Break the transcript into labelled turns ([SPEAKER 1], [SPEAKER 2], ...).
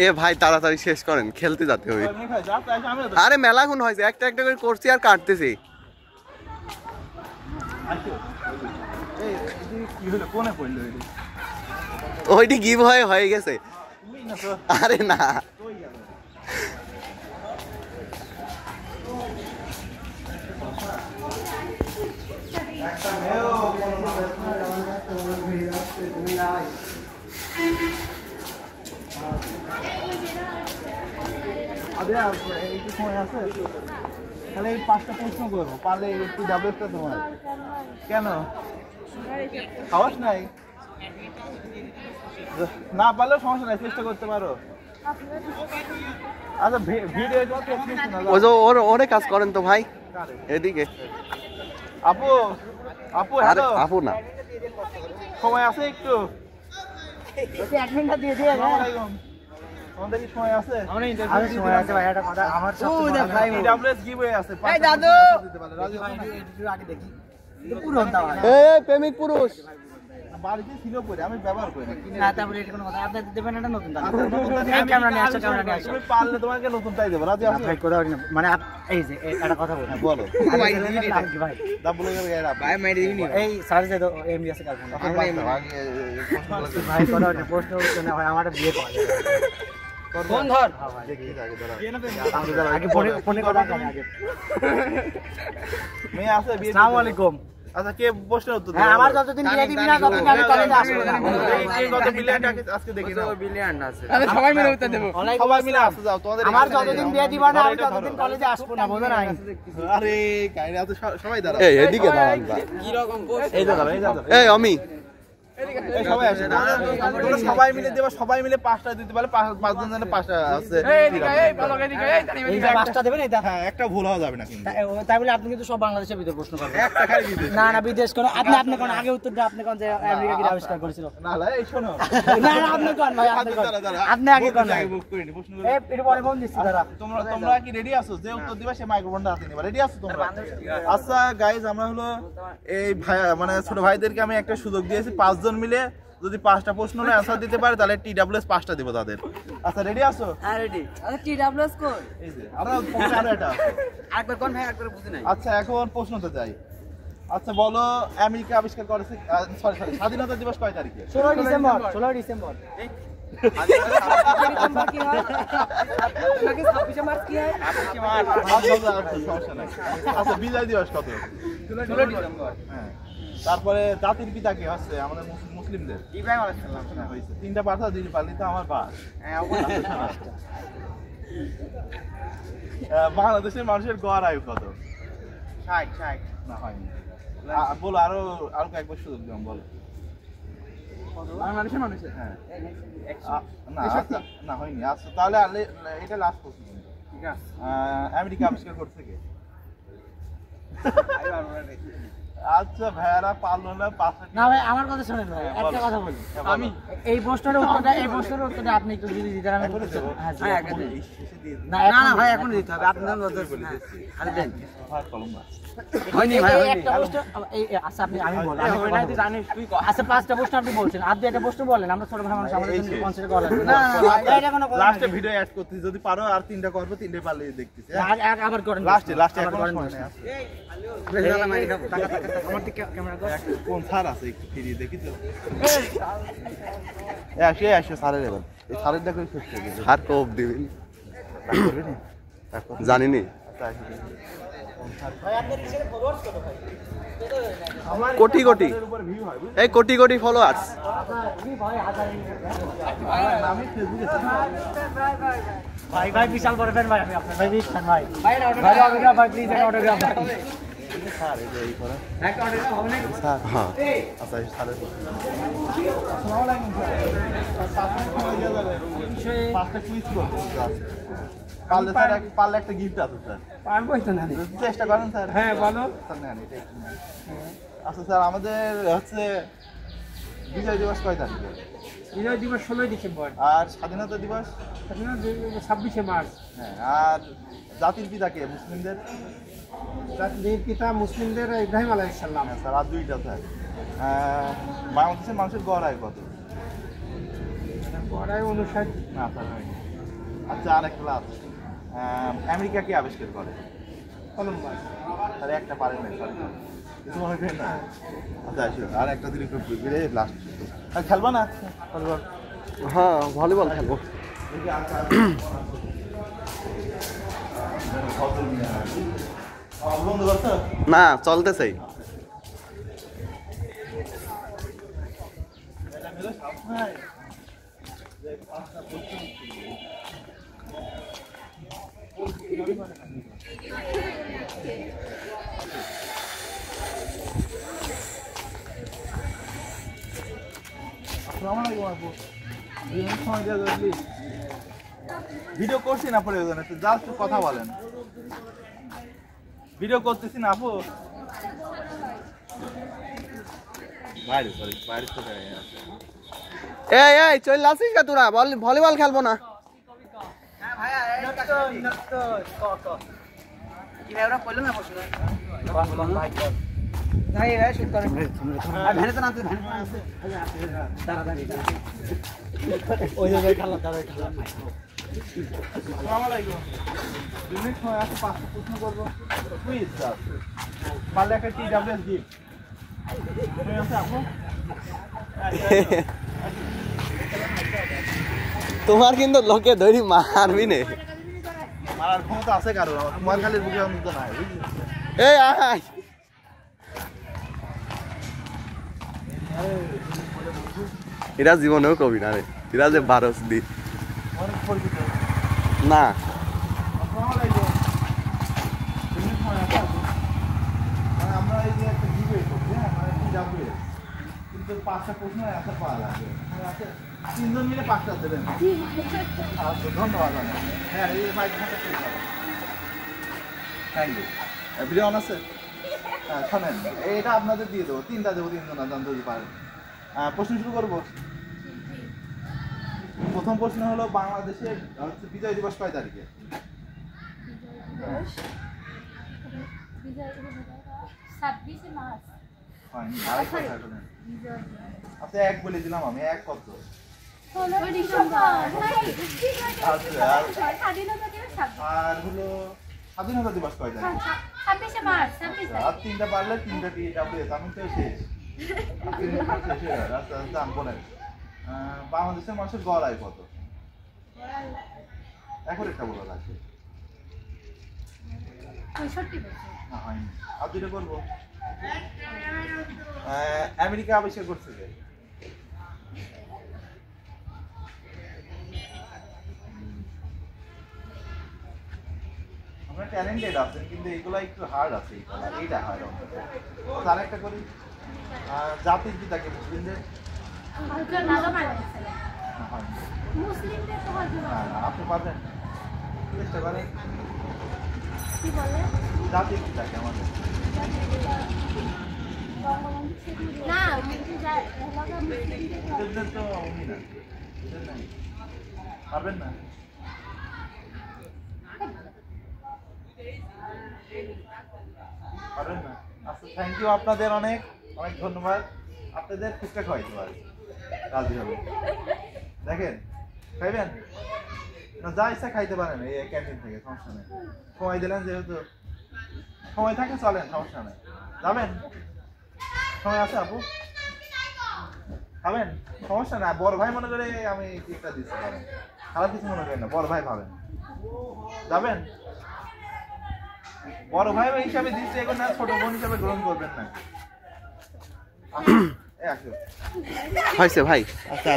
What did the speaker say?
[SPEAKER 1] এ ভাই তাড়াতাড়ি শেষ করেন, খেলতে যেতে হবে। আরে মেলাক্ষণ হয়েছে, একটা একটা করে করছি আর কাটতেছি। ওইটি গিভ হয়ে গেছে। আরে না
[SPEAKER 2] তাহলে এই 5টা প্রশ্ন করবো, পারলে একটু ডাবলটা তোমার। কেন খাওয়াস নাই? না পারলেও সমস্যা নাই, চেষ্টা করতে পারো। আচ্ছা ভিডিও
[SPEAKER 1] ওই যে ওরে কাজ করেন তো ভাই এদিকে।
[SPEAKER 2] আপু আপু হ্যালো,
[SPEAKER 1] আপু না,
[SPEAKER 2] সময় আছে একটু?
[SPEAKER 3] এক মিনিট দিয়ে দিয়ে
[SPEAKER 2] আমাদের কি সময় আছে?
[SPEAKER 3] আমি সময় আছে ভাই, একটা কথা আমার সবচেয়ে
[SPEAKER 2] ডাবলস গিভওয়ে আছে।
[SPEAKER 3] এই দাদু
[SPEAKER 2] রাজু ভাই
[SPEAKER 3] একটু আগে দেখি পুরো হন্তা ভাই।
[SPEAKER 1] এই প্রেমিক পুরুষ
[SPEAKER 2] বাড়িতে ছিল পরে আমি ব্যবহার করি না, কিনে
[SPEAKER 3] না তারপরে এটা কোনো কথা আপনি দিবেন, এটা নতুন দাদু ক্যামেরা নিয়ে আসো, ক্যামেরা নিয়ে আসো।
[SPEAKER 2] তুমি পারলে তোমাকে নতুনটাই দেব। রাজু আছে
[SPEAKER 3] ভাই কথা না, মানে এই যে একটা কথা বলি।
[SPEAKER 2] বলো
[SPEAKER 3] ভাই ভাই
[SPEAKER 2] ডাবল গেল
[SPEAKER 3] ভাই মেরে দিবি এই সার্চ দে তো এমডি আছে কালকে ভাই কথা না, প্রশ্ন উত্তর না ভাই, আমারটা বিয়ে করা ফোন ধর
[SPEAKER 2] দেখি আগে ধরা
[SPEAKER 3] আগে ফোনে কথা কম আগে।
[SPEAKER 2] মেয়ে আছে বিয়ে।
[SPEAKER 3] আসসালামু আলাইকুম।
[SPEAKER 2] আচ্ছা কে প্রশ্নের উত্তর দিবে?
[SPEAKER 3] হ্যাঁ আমার যতদিন বিয়ে দিবি না ততদিন আমি কলেজে আসবো না।
[SPEAKER 2] এই কত বিলিয়ন আজকে দেখি না।
[SPEAKER 3] বিলিয়ন আছে আমি সবাই মিলে উত্তর দেব।
[SPEAKER 2] সবাই মিলে আসতে যাও তোমাদের।
[SPEAKER 3] আমার যতদিন বিয়ে দিবা না আমি ততদিন কলেজে আসবো না, বুঝো না?
[SPEAKER 2] আরে কাইরা তো সবাই দাঁড়া।
[SPEAKER 1] এই এদিকে দাঁড়ান ভাই।
[SPEAKER 3] কি রকম
[SPEAKER 2] এই দাঁড়া এই দাঁড়া।
[SPEAKER 1] এই আমি
[SPEAKER 2] এই সবাই আসে। তোমরা সবাই মিলে দেবা, সবাই মিলে 5টা দিতে পারলে 5জন জানে 5টা আছে।
[SPEAKER 3] এই ভালো এদিকে এই 5টা দেবেন এই
[SPEAKER 2] হ্যাঁ একটা ভুল হওয়া যাবে না কিন্তু।
[SPEAKER 3] তাই বলে আপনি কিন্তু সব বাংলাদেশের ভিতর প্রশ্ন করবেন।
[SPEAKER 2] একটা খালি দিতে।
[SPEAKER 3] না না বিদেশ কোন আপনি কোন আগে উত্তর দিয়ে আপনি কোন যে আমেরিকা কি আবিষ্কার করেছিল?
[SPEAKER 2] না না এই শোনো।
[SPEAKER 3] না না আপনি কোন ভাই, আপনি কোন, আপনি আগে কোন ভাই?
[SPEAKER 2] বুক করে নি প্রশ্ন করে।
[SPEAKER 3] এই এটা পরে ফোন দিচ্ছি দাদা।
[SPEAKER 2] তোমরা কি রেডি আছো? যে উত্তর দিবা সে মাইক্রোফোনটা হাতে নিবা। রেডি আছো তোমরা? আচ্ছা গাইস, আমরা হলো এই ভাই মানে ছোট ভাইদেরকে আমি একটা সুযোগ দিয়েছি, 5 জন মিলে যদি 5টা প্রশ্নের অ্যানসার দিতে পারে তাহলে TWS 5টা দেব তাদের। আচ্ছা রেডি আছো?
[SPEAKER 3] হ্যাঁ রেডি। আচ্ছা TWS কোন?
[SPEAKER 2] এই যে আরো এটা
[SPEAKER 3] একবার কোন ভাই একবার বুঝি নাই।
[SPEAKER 2] আচ্ছা এখন প্রশ্নতে যাই। আচ্ছা বলো আমেরিকা আবিষ্কার করেছে সরি স্বাধীনতা দিবস কয় তারিখে?
[SPEAKER 3] 16 ডিসেম্বর। 16 ডিসেম্বর। ডিসেম্বর কি হয়? নাকি 26 মার্চ কি হয়?
[SPEAKER 2] 26 মার্চ। সমস্যা নাই। আচ্ছা বিজয় দিবস কত?
[SPEAKER 3] 16 ডিসেম্বর।
[SPEAKER 2] হ্যাঁ। তারপরে জাতির পিতা কি হচ্ছে আমাদের মুসলিমদের?
[SPEAKER 3] ইব্রাহিম আলাইহিস সালাম।
[SPEAKER 2] হ্যাঁ হইছে। 3টা পাঠা দিলি পারলি তো আমার বাস।
[SPEAKER 3] হ্যাঁ অবশ্যই।
[SPEAKER 2] বাংলাদেশের মানুষের গড় আয়ু কত?
[SPEAKER 3] 60
[SPEAKER 2] না হয়নি। বলো আরো কয়েকবার সুযোগ দিলাম, বলো।
[SPEAKER 3] মানুষের
[SPEAKER 2] হ্যাঁ না আচ্ছা, না হয়নি। আচ্ছা তাহলে এটা লাস্ট প্রশ্ন।
[SPEAKER 3] ঠিক আছে।
[SPEAKER 2] আমেরিকা আবিষ্কার করছে কে? আচ্ছা ভাইয়ারা পারলো না।
[SPEAKER 3] না ভাই আমার কথা শুনেন ভাই, একটা কথা বলি। আমি এই প্রশ্নের উত্তরটা আপনি একটু যদি দিতেন আমি বলতে। হ্যাঁ না না ভাই এখন দিতে হবে, আপনি জানেন কথা আরে দেন হয়নি ভাই একটা প্রশ্ন এই আচ্ছা আপনি আমি বলি আমি জানি তুই আচ্ছা 5টা প্রশ্ন আপনি বলছেন, আর একটা প্রশ্ন বলেন, আমরা ছোট ভাই মানুষ আমাদের জন্য কনসিডার করা না না এটা কোনো কথা
[SPEAKER 2] লাস্টে ভিডিও অ্যাড করতেছি, যদি পারো আর 3টা করবে, 3টে পারলে দেখতেছি।
[SPEAKER 3] আবার করেন
[SPEAKER 2] লাস্টে এখন সময় নেই।
[SPEAKER 3] আমার দিকে ক্যামেরা কর।
[SPEAKER 2] কোন স্যার আছে একটু ফিরিয়ে দেখি তো। আসে স্যারের এবার এই স্যারের দেখো শেষ হয়ে গেছে।
[SPEAKER 1] হাত কোপ দিবেন জানিনি। কোটি কোটি এই কোটি কোটি ফলোয়ার্স।
[SPEAKER 3] ভাই ভাই বিশাল বড় ফ্যান ভাই আমি আপনার, ভাই বিগ ফ্যান ভাই। ভাই অটোগ্রাফ ভাই প্লিজ অটোগ্রাফ ভাই।
[SPEAKER 2] স্যার এই যে এই করে
[SPEAKER 3] একটা অটোগ্রাফ হবে না
[SPEAKER 2] স্যার।
[SPEAKER 1] হ্যাঁ
[SPEAKER 2] আচ্ছা এই স্যারের আসসালামু আলাইকুম স্যার। 5টা কুইজ করতে পারলে স্যার পারলে একটা গিফট আছে স্যার।
[SPEAKER 3] পারবোই তো না।
[SPEAKER 2] চেষ্টা করেন স্যার।
[SPEAKER 3] হ্যাঁ বলো।
[SPEAKER 2] আচ্ছা স্যার আমাদের হচ্ছে বিজয় দিবস কয় তারিখে?
[SPEAKER 3] বিজয় দিবস 16 ডিসেম্বর।
[SPEAKER 2] আর স্বাধীনতা দিবস?
[SPEAKER 3] 26 মার্চ।
[SPEAKER 2] হ্যাঁ। আর জাতির পিতা কে মুসলিমদের?
[SPEAKER 3] জাতির পিতা মুসলিমদের ইব্রাহিম আলাইহিস সালাম।
[SPEAKER 2] হ্যাঁ স্যার। আর 2টা স্যার। বাংলাদেশের মানুষের গড় আয় কত? না স্যার হয়নি। আচ্ছা আর একটা লাস্ট, আমেরিকা কি আবিষ্কার করে? তাহলে একটা পারেন না, সরি কিছু মনে করেন না। আচ্ছা আসো আর একটা দিন একটু বেড়ে লাস্ট আর খেলবা না ভলিবল?
[SPEAKER 1] হ্যাঁ ভলিবল খেলবো।
[SPEAKER 2] বন্ধ করছো?
[SPEAKER 1] না চলতেছেই।
[SPEAKER 2] ভিডিও করছি না প্রয়োজন, জাস্ট কথা বলেন। ভিডিও করতেছি না আপু, বাইরে সরি বাইরে তো
[SPEAKER 1] এই এই চল আসিস কা তোরা ভলিবল খেলবো না?
[SPEAKER 2] প্রশ্ন করবো, পারলে একটা TWS গিফট।
[SPEAKER 1] তোমার কিন্তু লোকে ধরি মারবি নে।
[SPEAKER 2] মারার ক্ষমতা আছে কারো, তোমার খালি বুকে অন্তত নাই, বুঝলি?
[SPEAKER 1] এই আয় এরা জীবনেও কবি না রে, এরা যে 12 দিন
[SPEAKER 2] অনেক পরিচিত
[SPEAKER 1] না।
[SPEAKER 2] আমরা এই যে একটা ডিবেট করছি, হ্যাঁ মানে TWS, কিন্তু 5টা প্রশ্ন অ্যান্সার পাওয়া লাগবে। তিনজন মিলে 5টা দেবেন। আচ্ছা ধন্যবাদ। হ্যাঁ এই মাইক্রোফোনটা পেয়ে যাবেন। Thank you. ভিডিও অন আছে? হ্যাঁ শোনেন, এটা আপনাদের দিয়ে দেবো, 3টা দেবো, 3 জন জানতে যদি পারেন। প্রশ্ন শুরু করবো। প্রথম প্রশ্ন হলো বাংলাদেশের বিজয় দিবস কয় তারিখে? হয়নি, আরেক কথা শোনেন। আচ্ছা এক বলে দিলাম আমি, এক কত? আর হলো স্বাধীনতা দিবস কয় তারিখে? আর 3টা পারলে 3টা TWS, আমি তো শেষ। বাংলাদেশের মানুষের গড় আয় কত? এখন একটা বলা লাগবে। না হয়নি, আর দুটো করবো। আমেরিকা আবিষ্কার করছে যে? আমরা ট্যালেন্টেড আছেন কিন্তু এগুলো একটু হার্ড আছে, এইটা হার্ড। তার একটা করি, জাতির পিতাকে মুসলিমদের? আপনি পারবেন, চেষ্টা করেন। জাতির পিতাকে আমাদের তো উনি না, পারবেন না? পারবেন না? আচ্ছা থ্যাংক ইউ, আপনাদের অনেক অনেক ধন্যবাদ। আপনাদের ফুচকা খাওয়াইতে পারে রাজি হবে, দেখেন খাইবেন না? যা ইচ্ছা খাইতে পারেন এই ক্যান্টিন থেকে, সমস্যা নেই। সময় দিলেন যেহেতু, সময় থাকে চলেন, সমস্যা নেই। যাবেন? সময় আছে আপু? খাবেন? সমস্যা না, বড় ভাই মনে করে আমি কেকটা দিচ্ছি, খারাপ কিছু মনে করেন না, বড় ভাই ভাবেন। যাবেন? বড় ভাই হিসাবে দিচ্ছি, এখন না ছোট বোন হিসাবে গ্রহণ করবেন না। হয়েছে ভাই। আচ্ছা।